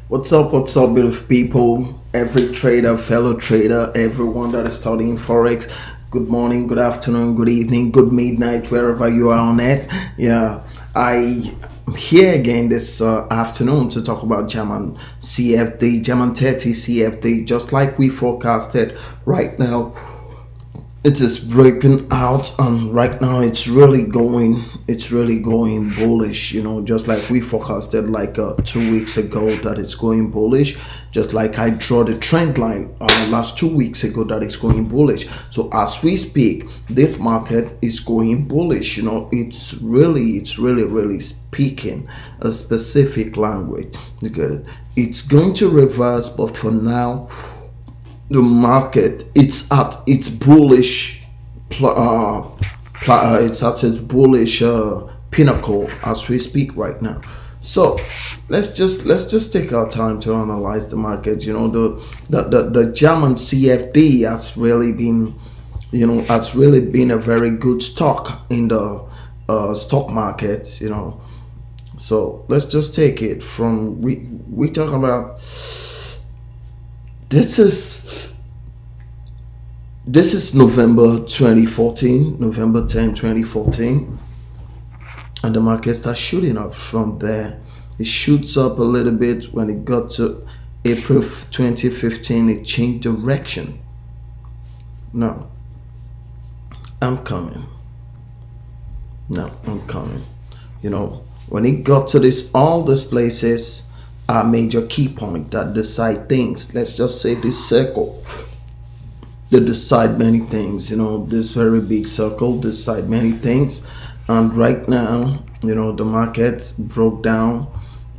What's up, beautiful people? Every trader, fellow trader, everyone that is studying Forex. Good morning, good afternoon, good evening, good midnight, wherever you are on it. Yeah, I am here again this afternoon to talk about German CFD, German 30 CFD, just like we forecasted right now. It is breaking out, and right now it's really going bullish, just like we forecasted like 2 weeks ago that it's going bullish, just like I draw the trend line last 2 weeks ago that it's going bullish. So as we speak, this market is going bullish. It's really speaking a specific language. You get it? It's going to reverse, but for now the market it's at its bullish it's at its bullish pinnacle as we speak right now. So let's just take our time to analyze the market. The German CFD has really been a very good stock in the stock market. So let's just take it from we talk about this is November 2014, November 10, 2014, and the market starts shooting up from there. It shoots up a little bit. When it got to April 2015, it changed direction. Now, I'm coming. When it got to all these places are major key point that decide things. Let's just say this circle, they decide many things. This very big circle decide many things, and right now, the market broke down.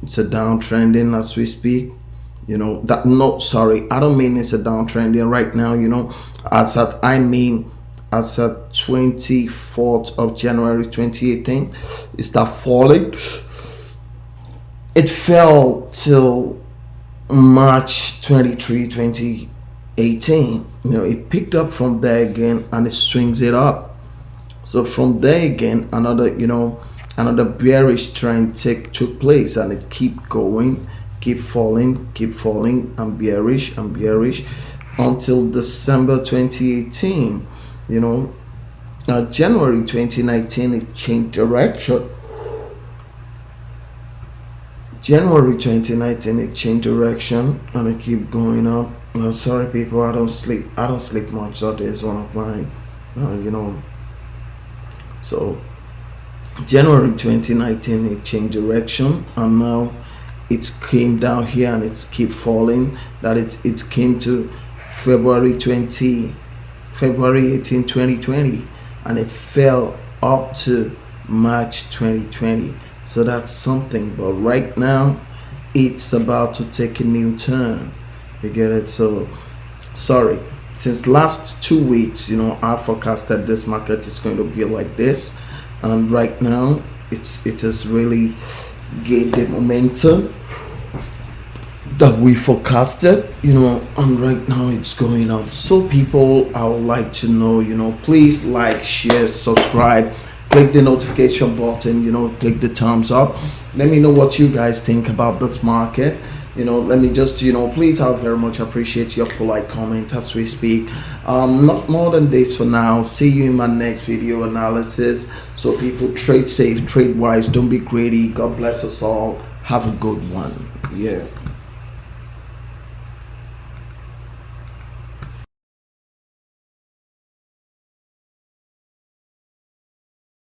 It's a downtrending as we speak. I don't mean it's a downtrending right now. As at 24th of January 2018, it started falling. It fell till March 23, 2018. It picked up from there again, and it swings it up. So from there again, another bearish trend took place, and it keep going, keep falling, and bearish until December 2018. January 2019, it changed direction. January 2019, it changed direction, and it keep going up. Sorry, people, I don't sleep much. That is one of mine. So January 2019, it changed direction, and now it came down here, and it's keep falling. That it came to February 18, 2020, and it fell up to March 2020. So that's something. But right now, it's about to take a new turn. You get it? So sorry, since last 2 weeks, I forecasted this market is going to be like this, and right now it has really gained the momentum that we forecasted, and right now it's going up. So people, I would like to know, please like, share, subscribe, click the notification button, click the thumbs up. Let me know what you guys think about this market. Let me just, please, I very much appreciate your polite comment as we speak. Not more than this for now. See you in my next video analysis. So people, trade safe, trade wise, don't be greedy. God bless us all. Have a good one. Yeah.